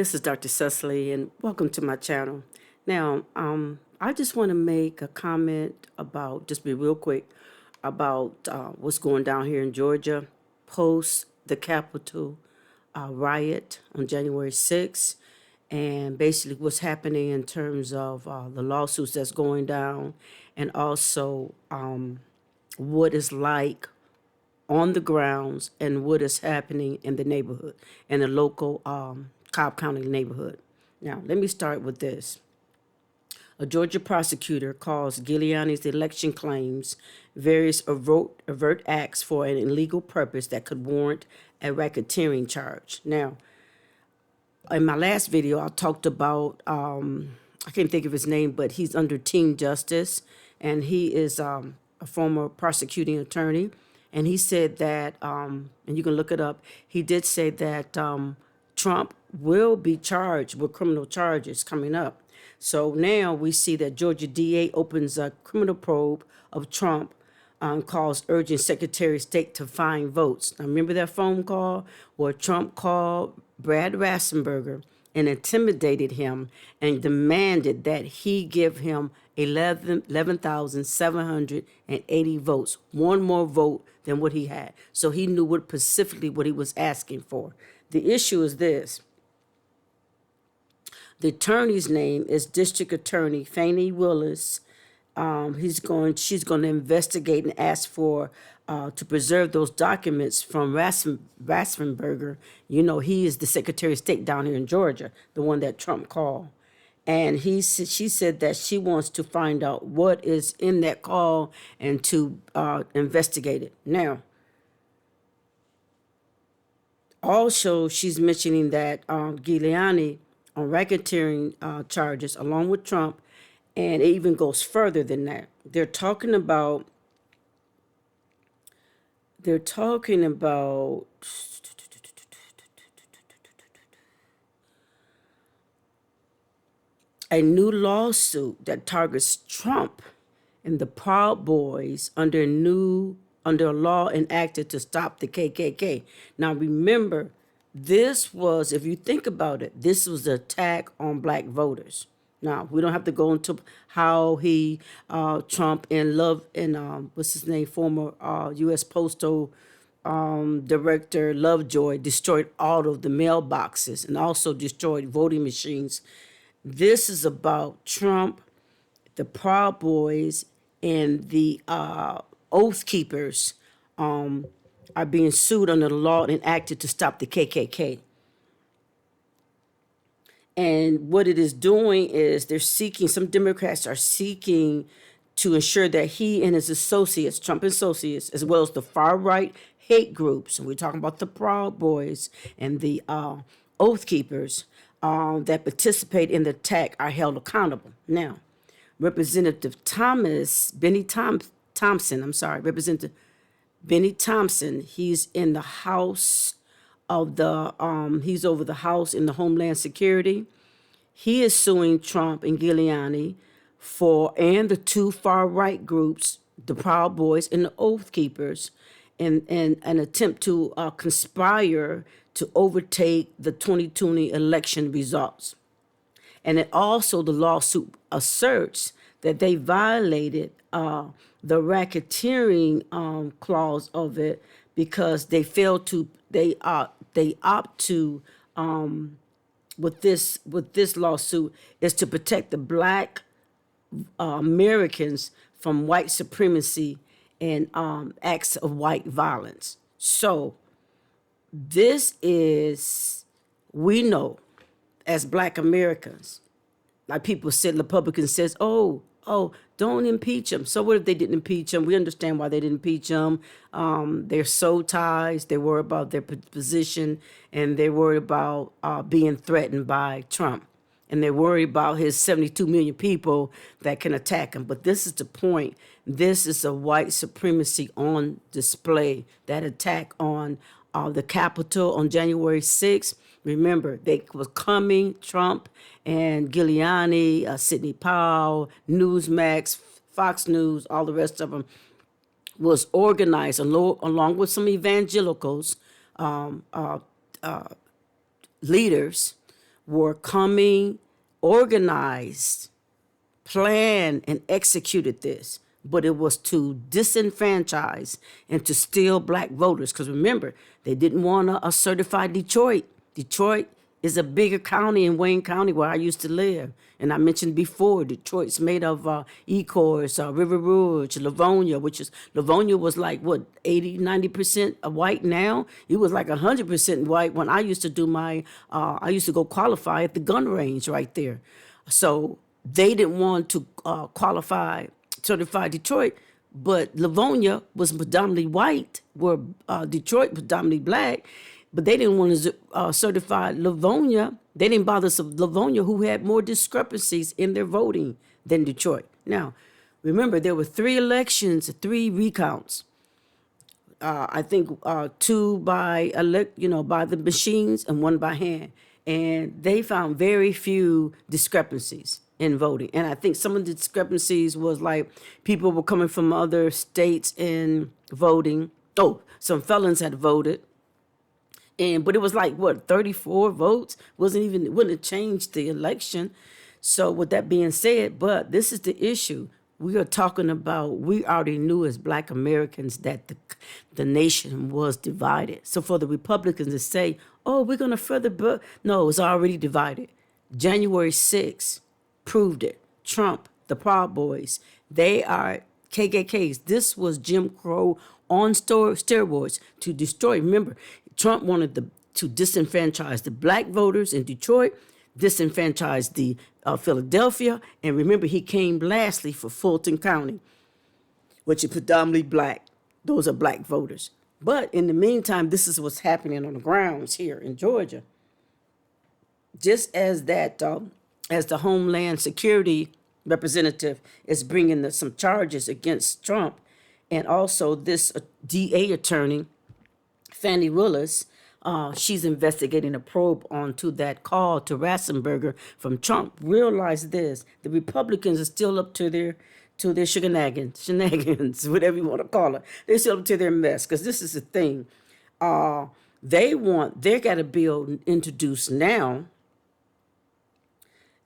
This is Dr. Cecily, and welcome to my channel. Now, I just want to make a comment about, just be real quick, about what's going down here in Georgia post the Capitol riot on January 6th, and basically what's happening in terms of the lawsuits that's going down, and also what is like on the grounds and what is happening in the neighborhood, in the local Cobb County neighborhood. Now, let me start with this. A Georgia prosecutor calls Giuliani's election claims various overt acts for an illegal purpose that could warrant a racketeering charge. Now, in my last video, I talked about, I can't think of his name, but he's under Team Justice, and he is a former prosecuting attorney. And he said that, and you can look it up, he did say that Trump will be charged with criminal charges coming up. So now we see that Georgia DA opens a criminal probe of Trump, calls urging Secretary of State to find votes. Now remember that phone call where Trump called Brad Raffensperger and intimidated him and demanded that he give him 11,780 votes, one more vote than what he had. So he knew specifically what he was asking for. The issue is this. The attorney's name is District Attorney Fani Willis. She's going to investigate and ask for to preserve those documents from Raffensperger. You know, he is the Secretary of State down here in Georgia, the one that Trump called. And she said that she wants to find out what is in that call and to investigate it. Now, also, she's mentioning that Giuliani on racketeering charges along with Trump, and it even goes further than that. They're talking about a new lawsuit that targets Trump and the Proud Boys under a law enacted to stop the KKK. Now remember, this was, if you think about it, this was the attack on black voters. Now, we don't have to go into how Trump and what's his name, former U.S. Postal Director Lovejoy destroyed all of the mailboxes and also destroyed voting machines. This is about Trump, the Proud Boys, and the Oath Keepers are being sued under the law enacted to stop the KKK. And what it is doing is some Democrats are seeking to ensure that he and his associates, Trump associates, as well as the far-right hate groups, and we're talking about the Proud Boys and the Oath Keepers that participate in the attack, are held accountable. Now, Representative Representative Benny Thompson, he's in the House of he's over the House in the Homeland Security. He is suing Trump and Giuliani and the two far-right groups, the Proud Boys and the Oath Keepers, in an attempt to conspire to overtake the 2020 election results. And it also, the lawsuit asserts that they violated the racketeering clause of it because they failed to, they opt to, with this lawsuit, is to protect the black Americans from white supremacy and acts of white violence. So this is, we know as black Americans, like people said, Republicans says, oh, don't impeach him. So what if they didn't impeach him? We understand why they didn't impeach him. They're soul ties. They worry about their position, and they're worried about being threatened by Trump. And they're worried about his 72 million people that can attack him. But this is the point. This is a white supremacy on display. That attack on the Capitol on January 6th. Remember, they was coming, Trump and Giuliani, Sidney Powell, Newsmax, Fox News, all the rest of them, was organized along with some evangelicals, leaders, were coming, organized, planned, and executed this. But it was to disenfranchise and to steal black voters. Because remember, they didn't want a certified Detroit. Detroit is a bigger county in Wayne County where I used to live. And I mentioned before, Detroit's made of Ecorse, River Rouge, Livonia, Livonia was like, what, 80, 90% white now? It was like 100% white when I used to do I used to go qualify at the gun range right there. So they didn't want to qualify certified Detroit, but Livonia was predominantly white, where Detroit predominantly black. But they didn't want to certify Livonia. They didn't bother Livonia, who had more discrepancies in their voting than Detroit. Now, remember, there were 3 elections, 3 recounts. I think 2 by by the machines and 1 by hand. And they found very few discrepancies in voting. And I think some of the discrepancies was like people were coming from other states in voting. Oh, some felons had voted. But it was like, what, 34 votes? Wouldn't have changed the election. So with that being said, but this is the issue. We are talking about, we already knew as Black Americans that the nation was divided. So for the Republicans to say, oh, we're going to further, no, it's already divided. January 6th proved it. Trump, the Proud Boys, they are KKKs. This was Jim Crow on steroids to destroy. Remember, Trump wanted to disenfranchise the black voters in Detroit, disenfranchise the Philadelphia, and remember, he came lastly for Fulton County, which is predominantly black. Those are black voters. But in the meantime, this is what's happening on the grounds here in Georgia. Just as as the Homeland Security representative is bringing some charges against Trump, and also this DA attorney, Fani Willis, she's investigating a probe onto that call to Raffensperger from Trump. Realize this: the Republicans are still up to their shenanigans, whatever you want to call it. They're still up to their mess, because this is the thing. They got a bill introduced now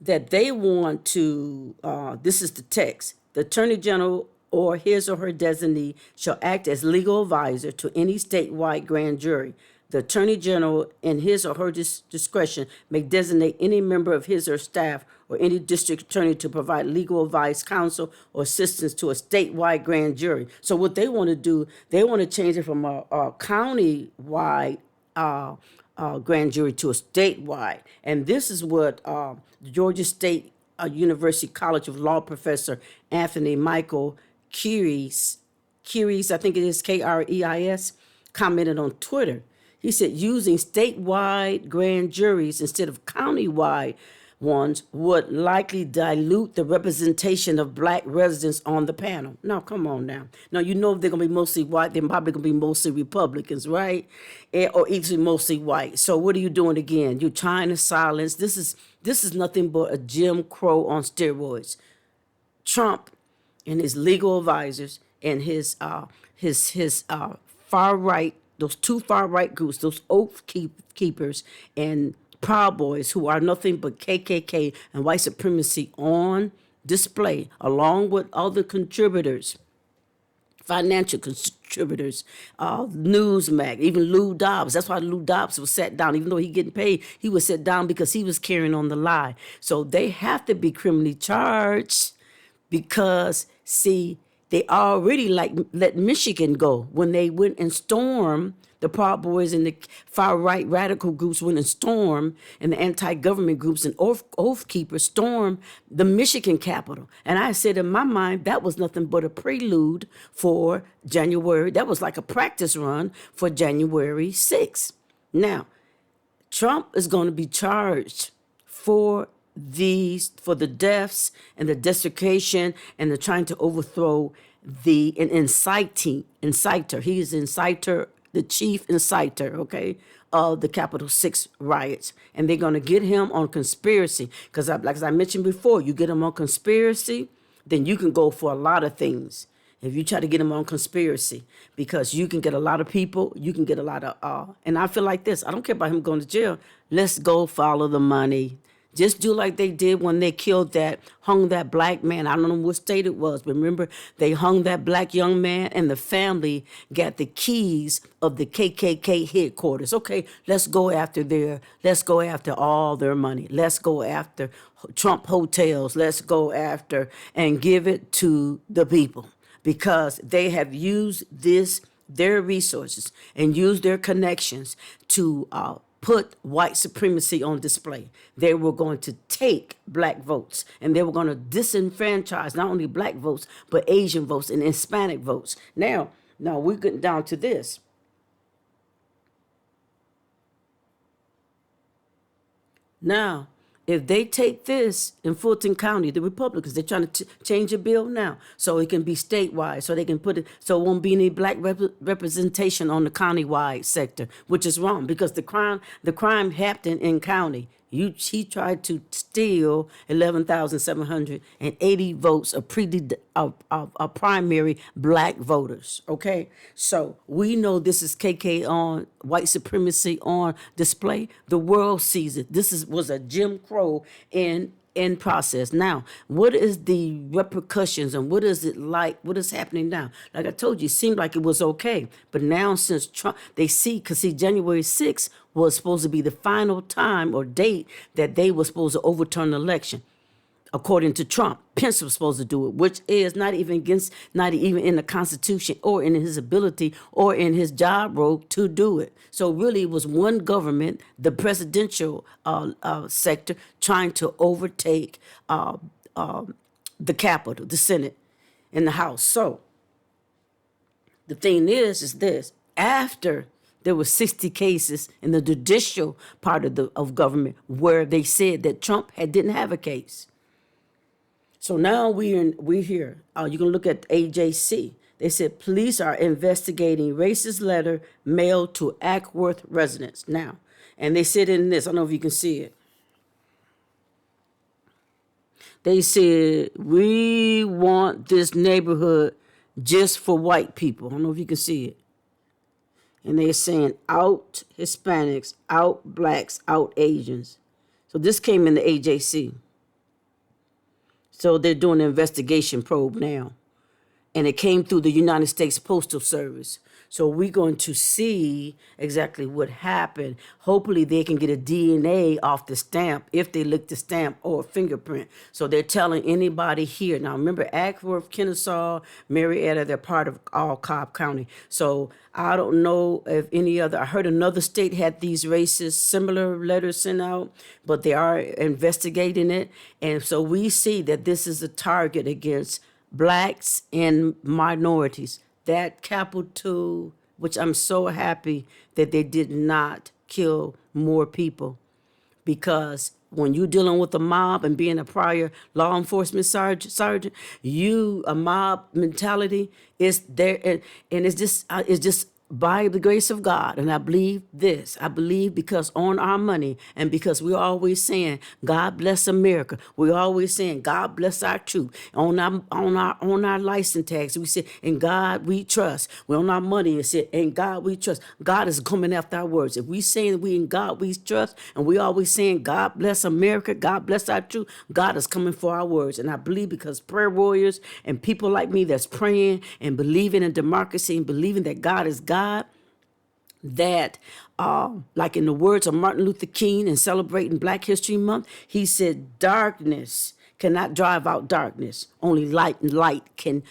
that they want to, this is the text: the Attorney General or his or her designee shall act as legal advisor to any statewide grand jury. The Attorney General, in his or her discretion, may designate any member of his or staff or any district attorney to provide legal advice, counsel, or assistance to a statewide grand jury. So what they want to do, they want to change it from a county-wide grand jury to a statewide. And this is what Georgia State University College of Law professor Anthony Michael Kiris, I think it is Kreis, commented on Twitter. He said using statewide grand juries instead of countywide ones would likely dilute the representation of black residents on the panel. Now, come on now. Now, you know if they're going to be mostly white, they're probably going to be mostly Republicans, right? Or easily mostly white. So what are you doing again? You're trying to silence. This is nothing but a Jim Crow on steroids. Trump and his legal advisors and his far right, those 2 far right groups, those oath keepers and Proud Boys, who are nothing but KKK and white supremacy on display, along with other contributors, financial contributors, Newsmax, even Lou Dobbs. That's why Lou Dobbs was set down. Even though he getting paid, he was set down because he was carrying on the lie. So they have to be criminally charged because, see, they already let Michigan go when they went and stormed. The Proud Boys and the far-right radical groups went and stormed, and the anti-government groups and oath keepers stormed the Michigan Capitol. And I said in my mind, that was nothing but a prelude for January. That was like a practice run for January 6th. Now, Trump is going to be charged for the deaths and the desecration and the trying to overthrow an inciter. He is inciter, the chief inciter, okay, of the Capitol 6 riots. And they're going to get him on conspiracy. Because like as I mentioned before, you get him on conspiracy, then you can go for a lot of things. if you try to get them on conspiracy, because you can get a lot of people, you can get a lot of, and I feel like this, I don't care about him going to jail. Let's go follow the money. Just do like they did when they hung that black man. I don't know what state it was, but remember, they hung that black young man and the family got the keys of the KKK headquarters. Okay, let's go after all their money. Let's go after Trump hotels. Let's go after and give it to the people, because they have used their resources and used their connections to put white supremacy on display. They were going to take black votes, and they were going to disenfranchise not only black votes, but Asian votes and Hispanic votes. Now we're getting down to this. Now, if they take this in Fulton County, the Republicans, they're trying to change the bill now so it can be statewide, so they can put it, so it won't be any black representation on the countywide sector, which is wrong, because the crime happened in county. He tried to steal 11,780 votes of primary black voters. Okay, so we know this is KK on white supremacy on display. The world sees it. Was a Jim Crow in process. Now, what is the repercussions and what is it like? What is happening now? Like I told you, it seemed like it was okay. But now since Trump, because January 6th was supposed to be the final time or date that they were supposed to overturn the election. According to Trump, Pence was supposed to do it, which is not even in the Constitution or in his ability or in his job role to do it. So really, it was one government, the presidential sector, trying to overtake the Capitol, the Senate, and the House. So the thing is this: after there were 60 cases in the judicial part of government where they said that Trump didn't have a case. So now we're here. You can look at AJC. They said police are investigating racist letter mailed to Ackworth residents now. And they said in this, I don't know if you can see it. They said, we want this neighborhood just for white people. I don't know if you can see it. And they're saying out Hispanics, out blacks, out Asians. So this came in the AJC. So they're doing an investigation probe now. And it came through the United States Postal Service. So we're going to see exactly what happened. Hopefully they can get a DNA off the stamp if they lick the stamp or a fingerprint. So they're telling anybody here. Now remember, Ackworth, Kennesaw, Marietta, they're part of all Cobb County. So I don't know if I heard another state had these racist similar letters sent out, but they are investigating it. And so we see that this is a target against blacks and minorities. That Capitol, which I'm so happy that they did not kill more people, because when you're dealing with a mob and being a prior law enforcement sergeant, a mob mentality is there, and it's just by the grace of God. And I believe this. I believe because on our money, and because we're always saying, God bless America. We're always saying, God bless our troops. On our license tags, we say, in God we trust. We're on our money, and say, in God we trust. God is coming after our words. If we saying we in God we trust, and we always saying, God bless America, God bless our troops, God is coming for our words. And I believe because prayer warriors and people like me that's praying and believing in democracy and believing that God is God, that like in the words of Martin Luther King and celebrating Black History Month, he said, darkness cannot drive out darkness. Only light and light can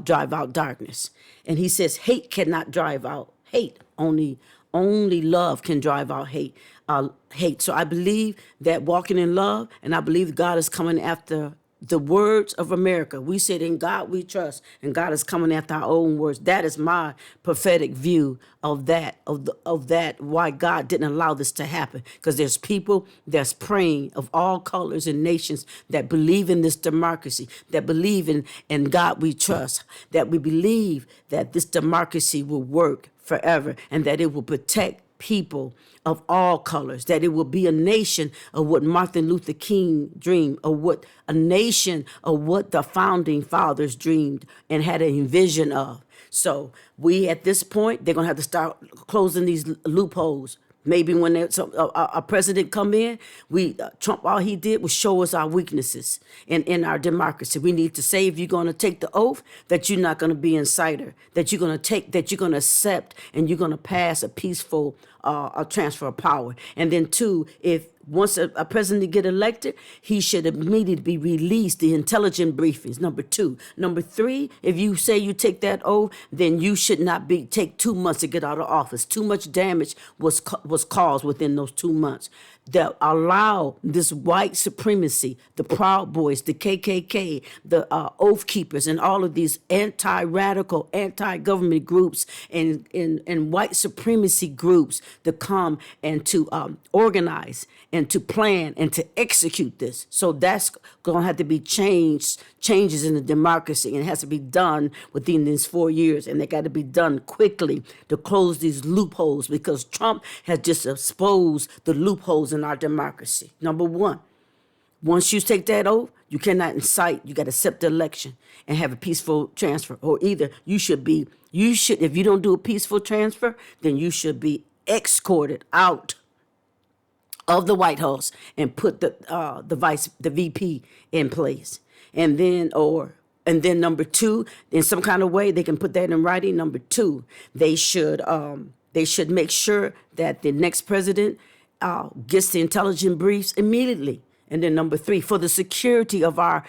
drive out darkness. And he says, hate cannot drive out hate. Only love can drive out hate. So I believe that walking in love, and I believe God is coming after the words of America. We said, in God we trust, and God is coming after our own words. That is my prophetic view of that, why God didn't allow this to happen. Because there's people that's praying of all colors and nations that believe in this democracy, that believe in God we trust, that we believe that this democracy will work forever and that it will protect people of all colors, that it will be a nation of what Martin Luther King dreamed, of what a nation of what the founding fathers dreamed and had a vision of. So we, at this point, they're going to have to start closing these loopholes. Maybe when a president come in, Trump, all he did was show us our weaknesses in our democracy. We need to say, if you're going to take the oath, that you're not going to be insider, that you're going to accept, and you're going to pass a peaceful transfer of power. And then two, if once a president get elected, he should immediately be released the intelligence briefings. Number two. Number three, if you say you take that oath, then you should not take 2 months to get out of office. Too much damage was caused within those 2 months. That allow this white supremacy, the Proud Boys, the KKK, the Oath Keepers, and all of these anti-radical, anti-government groups and white supremacy groups to come and to organize and to plan and to execute this. So that's going to have to be changes in the democracy, and it has to be done within these 4 years, and they got to be done quickly to close these loopholes, because Trump has just exposed the loopholes in our democracy. Number one, once you take that oath, you cannot incite. You got to accept the election and have a peaceful transfer. Or either you should, if you don't do a peaceful transfer, then you should be escorted out of the White House and put the VP in place. And then number two, in some kind of way, they can put that in writing. Number two, they should make sure that the next president gets the intelligence briefs immediately. And then number three, for the security of our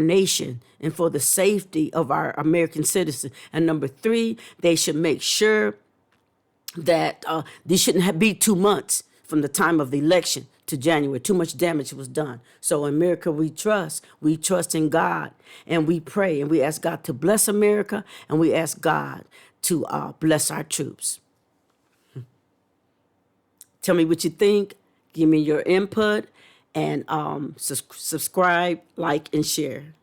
nation and for the safety of our American citizens. And number three, they should make sure that these shouldn't be 2 months from the time of the election to January. Too much damage was done. So in America, we trust in God, and we pray, and we ask God to bless America, and we ask God to bless our troops. Tell me what you think. Give me your input, and subscribe, like, and share.